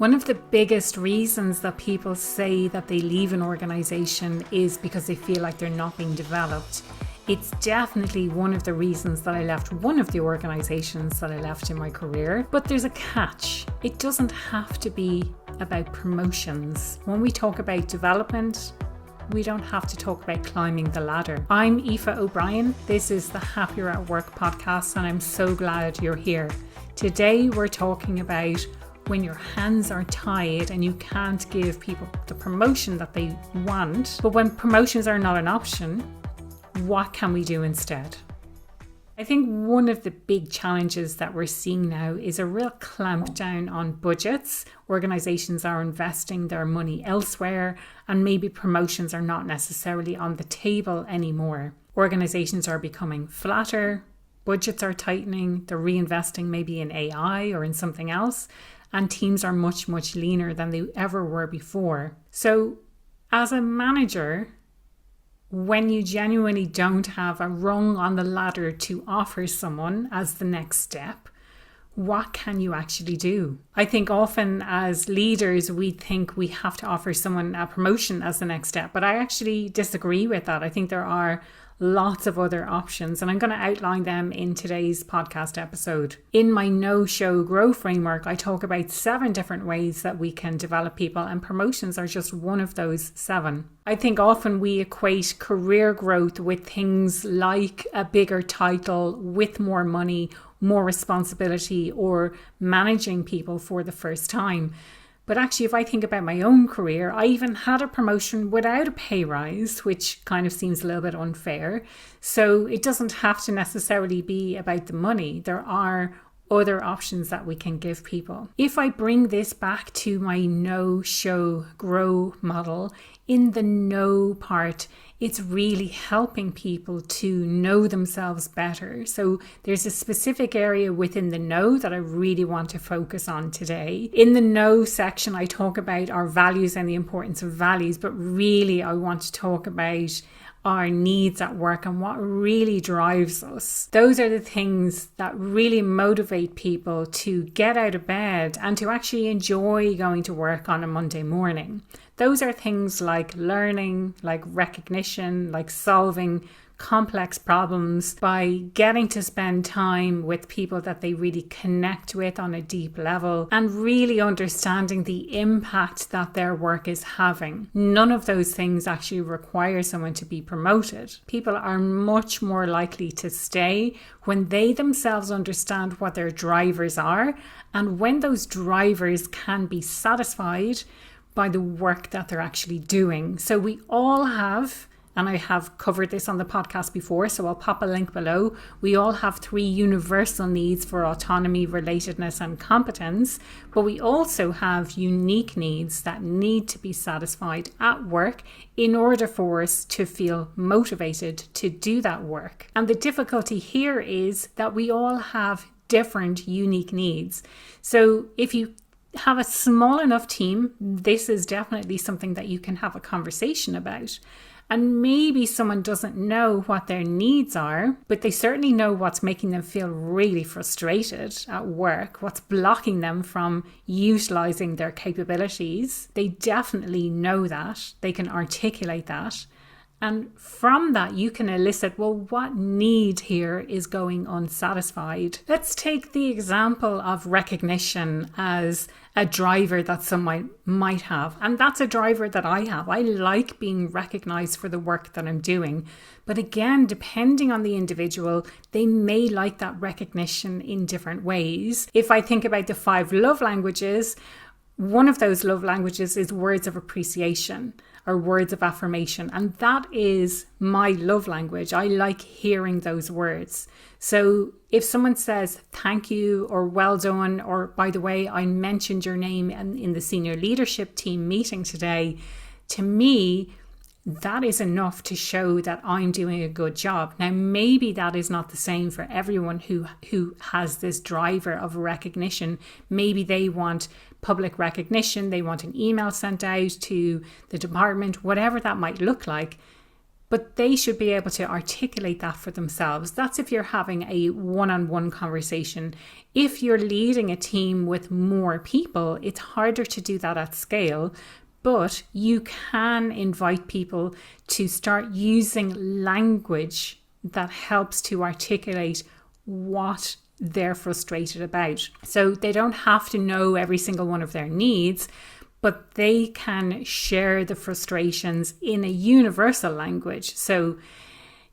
One of the biggest reasons that people say that they leave an organization is because they feel like they're not being developed. It's definitely one of the reasons that I left one of the organizations that I left in my career, but there's a catch. It doesn't have to be about promotions. When we talk about development, we don't have to talk about climbing the ladder. I'm Aoife O'Brien. This is the Happier at Work podcast, and I'm so glad you're here. Today, we're talking about when your hands are tied and you can't give people the promotion that they want, but when promotions are not an option, what can we do instead? I think one of the big challenges that we're seeing now is a real clamp down on budgets. Organizations are investing their money elsewhere, and maybe promotions are not necessarily on the table anymore. Organizations are becoming flatter, budgets are tightening, they're reinvesting maybe in AI or in something else, and teams are much, much leaner than they ever were before. So as a manager, when you genuinely don't have a rung on the ladder to offer someone as the next step, what can you actually do? I think often as leaders, we think we have to offer someone a promotion as the next step, but I actually disagree with that. I think there are lots of other options, and I'm going to outline them in today's podcast episode. In my no-show grow framework, I talk about 7 different ways that we can develop people, and promotions are just one of those 7. I think often we equate career growth with things like a bigger title, with more money, more responsibility, or managing people for the first time. But actually, if I think about my own career, I even had a promotion without a pay rise, which kind of seems a little bit unfair. So it doesn't have to necessarily be about the money. There are other options that we can give people. If I bring this back to my no-show grow model, in the no part, it's really helping people to know themselves better. So there's a specific area within the no that I really want to focus on today. In the no section, I talk about our values and the importance of values, but really I want to talk about our needs at work and what really drives us. Those are the things that really motivate people to get out of bed and to actually enjoy going to work on a Monday morning. Those are things like learning, like recognition, like solving complex problems by getting to spend time with people that they really connect with on a deep level and really understanding the impact that their work is having. None of those things actually require someone to be promoted. People are much more likely to stay when they themselves understand what their drivers are and when those drivers can be satisfied by the work that they're actually doing. So we all have, and I have covered this on the podcast before, so I'll pop a link below. We all have 3 universal needs for autonomy, relatedness, and competence, but we also have unique needs that need to be satisfied at work in order for us to feel motivated to do that work. And the difficulty here is that we all have different unique needs. So if you have a small enough team, this is definitely something that you can have a conversation about. And maybe someone doesn't know what their needs are, but they certainly know what's making them feel really frustrated at work, what's blocking them from utilizing their capabilities. They definitely know that. They can articulate that. And from that, you can elicit, well, what need here is going unsatisfied? Let's take the example of recognition as a driver that someone might have. And that's a driver that I have. I like being recognized for the work that I'm doing. But again, depending on the individual, they may like that recognition in different ways. If I think about the 5 love languages, one of those love languages is words of appreciation or words of affirmation. And that is my love language. I like hearing those words. So if someone says thank you or well done, or by the way, I mentioned your name in the senior leadership team meeting today, to me, that is enough to show that I'm doing a good job. Now, maybe that is not the same for everyone who has this driver of recognition. Maybe they want public recognition, they want an email sent out to the department, whatever that might look like. but they should be able to articulate that for themselves. That's if you're having a one-on-one conversation. If you're leading a team with more people, it's harder to do that at scale, but you can invite people to start using language that helps to articulate what they're frustrated about. So they don't have to know every single one of their needs, but they can share the frustrations in a universal language. So,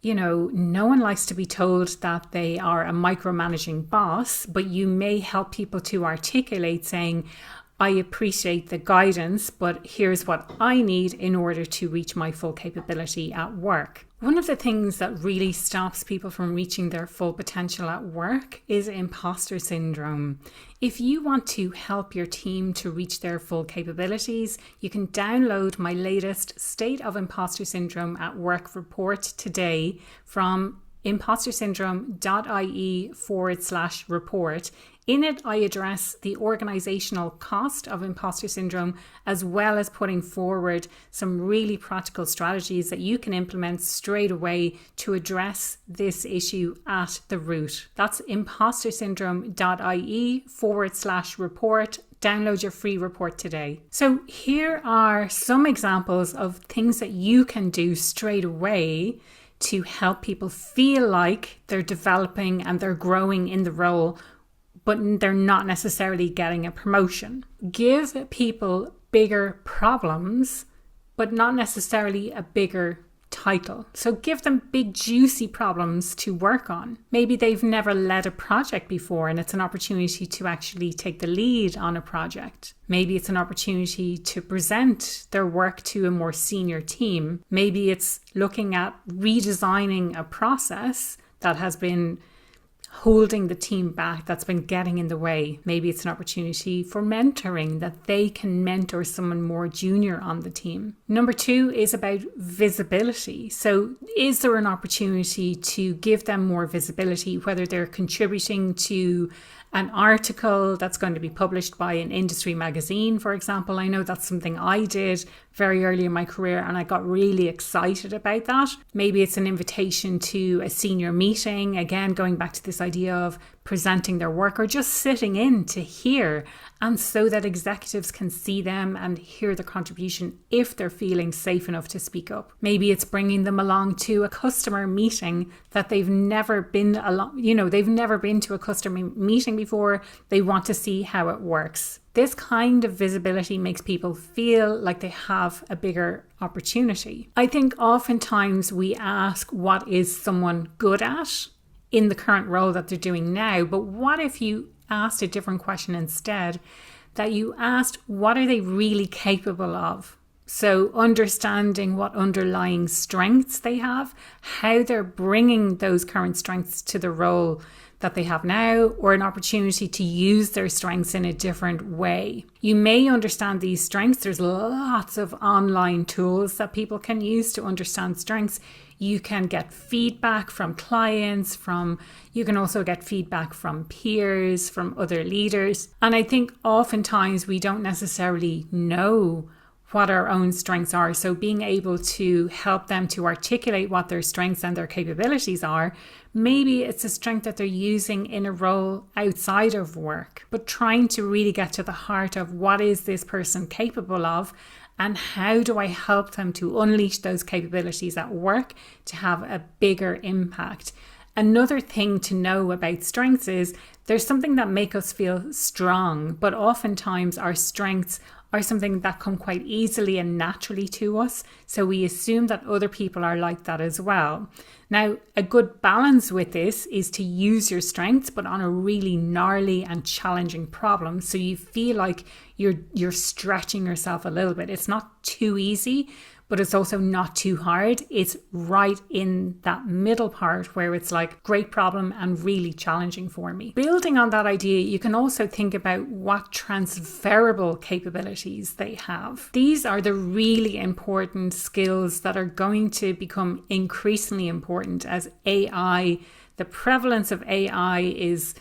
no one likes to be told that they are a micromanaging boss, but you may help people to articulate saying, I appreciate the guidance, but here's what I need in order to reach my full capability at work. One of the things that really stops people from reaching their full potential at work is imposter syndrome. If you want to help your team to reach their full capabilities, you can download my latest State of Imposter Syndrome at Work report today from impostersyndrome.ie/report. In it, I address the organizational cost of imposter syndrome, as well as putting forward some really practical strategies that you can implement straight away to address this issue at the root. That's impostersyndrome.ie/report. Download your free report today. So here are some examples of things that you can do straight away to help people feel like they're developing and they're growing in the role, but they're not necessarily getting a promotion. Give people bigger problems, but not necessarily a bigger title. So give them big, juicy problems to work on. Maybe they've never led a project before and it's an opportunity to actually take the lead on a project. Maybe it's an opportunity to present their work to a more senior team. Maybe it's looking at redesigning a process that has been holding the team back, that's been getting in the way. Maybe it's an opportunity for mentoring, that they can mentor someone more junior on the team. Number 2 is about visibility. So is there an opportunity to give them more visibility, whether they're contributing to an article that's going to be published by an industry magazine, for example. I know that's something I did very early in my career and I got really excited about that. Maybe it's an invitation to a senior meeting, again, going back to this idea of presenting their work or just sitting in to hear, and so that executives can see them and hear the contribution if they're feeling safe enough to speak up. Maybe it's bringing them along to a customer meeting that they've never been they've never been to a customer meeting before. They want to see how it works. This kind of visibility makes people feel like they have a bigger opportunity. I think oftentimes we ask, what is someone good at in the current role that they're doing now? But what if you asked a different question instead, that you asked, what are they really capable of? So understanding what underlying strengths they have, how they're bringing those current strengths to the role that they have now, or an opportunity to use their strengths in a different way. You may understand these strengths. There's lots of online tools that people can use to understand strengths. You can get feedback from clients, you can also get feedback from peers, from other leaders. And I think oftentimes we don't necessarily know what our own strengths are. So being able to help them to articulate what their strengths and their capabilities are, maybe it's a strength that they're using in a role outside of work, but trying to really get to the heart of what is this person capable of and how do I help them to unleash those capabilities at work to have a bigger impact. Another thing to know about strengths is there's something that make us feel strong, but oftentimes our strengths are something that come quite easily and naturally to us. So we assume that other people are like that as well. Now, a good balance with this is to use your strengths, but on a really gnarly and challenging problem. So you feel like you're stretching yourself a little bit. It's not too easy, but it's also not too hard. It's right in that middle part where it's like great problem and really challenging for me. Building on that idea, you can also think about what transferable capabilities they have. These are the really important skills that are going to become increasingly important as AI, the prevalence of AI is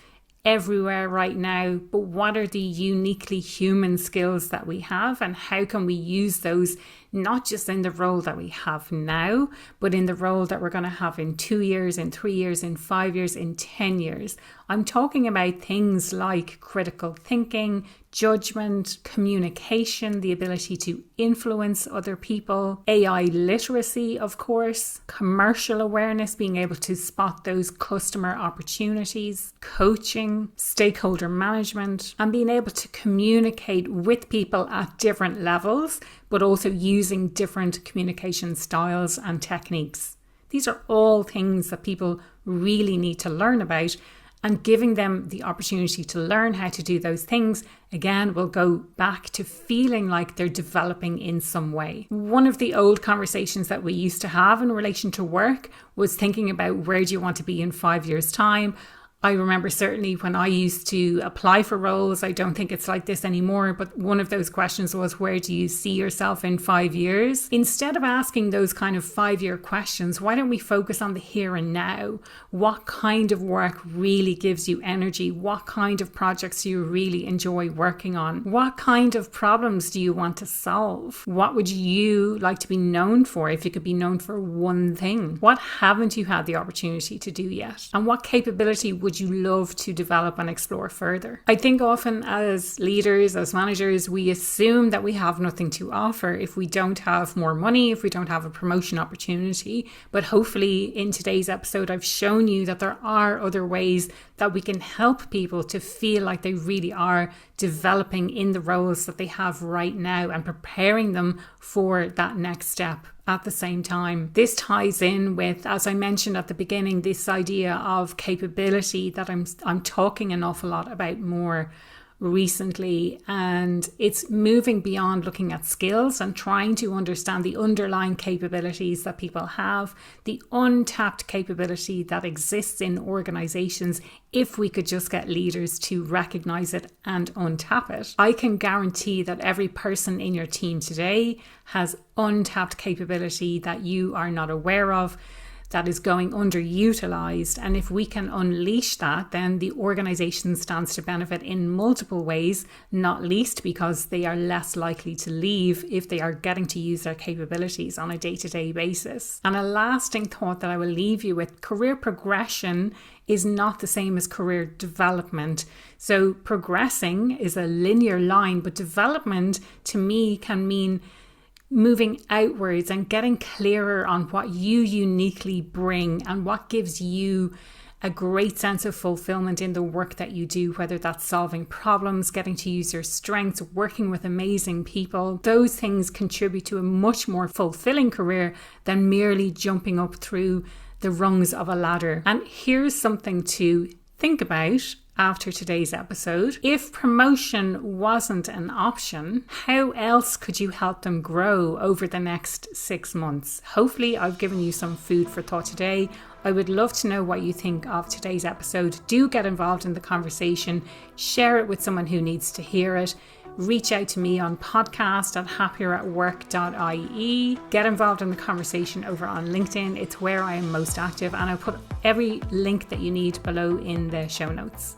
everywhere right now, but what are the uniquely human skills that we have and how can we use those not just in the role that we have now, but in the role that we're going to have in 2 years, in 3 years, in 5 years, in 10 years. I'm talking about things like critical thinking, judgment, communication, the ability to influence other people, AI literacy, of course, commercial awareness, being able to spot those customer opportunities, coaching, stakeholder management, and being able to communicate with people at different levels, but also using different communication styles and techniques. These are all things that people really need to learn about. And giving them the opportunity to learn how to do those things, again, will go back to feeling like they're developing in some way. One of the old conversations that we used to have in relation to work was thinking about, where do you want to be in 5 years' time? I remember certainly when I used to apply for roles, I don't think it's like this anymore, but one of those questions was, where do you see yourself in 5 years? Instead of asking those kind of 5-year questions, why don't we focus on the here and now? What kind of work really gives you energy? What kind of projects do you really enjoy working on? What kind of problems do you want to solve? What would you like to be known for if you could be known for one thing? What haven't you had the opportunity to do yet? And what capability would you love to develop and explore further? I think often as leaders, as managers, we assume that we have nothing to offer if we don't have more money, if we don't have a promotion opportunity. But hopefully in today's episode, I've shown you that there are other ways that we can help people to feel like they really are developing in the roles that they have right now and preparing them for that next step. At the same time, this ties in with, as I mentioned at the beginning, this idea of capability that I'm talking an awful lot about more recently, and it's moving beyond looking at skills and trying to understand the underlying capabilities that people have, the untapped capability that exists in organizations if we could just get leaders to recognize it and untap it. I can guarantee that every person in your team today has untapped capability that you are not aware of, that is going underutilized. And if we can unleash that, then the organization stands to benefit in multiple ways, not least because they are less likely to leave if they are getting to use their capabilities on a day-to-day basis. And a lasting thought that I will leave you with: career progression is not the same as career development. So progressing is a linear line, but development to me can mean moving outwards and getting clearer on what you uniquely bring and what gives you a great sense of fulfillment in the work that you do, whether that's solving problems, getting to use your strengths, working with amazing people. Those things contribute to a much more fulfilling career than merely jumping up through the rungs of a ladder. And here's something to think about after today's episode. If promotion wasn't an option, how else could you help them grow over the next 6 months? Hopefully I've given you some food for thought today. I would love to know what you think of today's episode. Do get involved in the conversation. Share it with someone who needs to hear it. Reach out to me on podcast@happieratwork.ie. Get involved in the conversation over on LinkedIn. It's where I am most active, and I'll put every link that you need below in the show notes.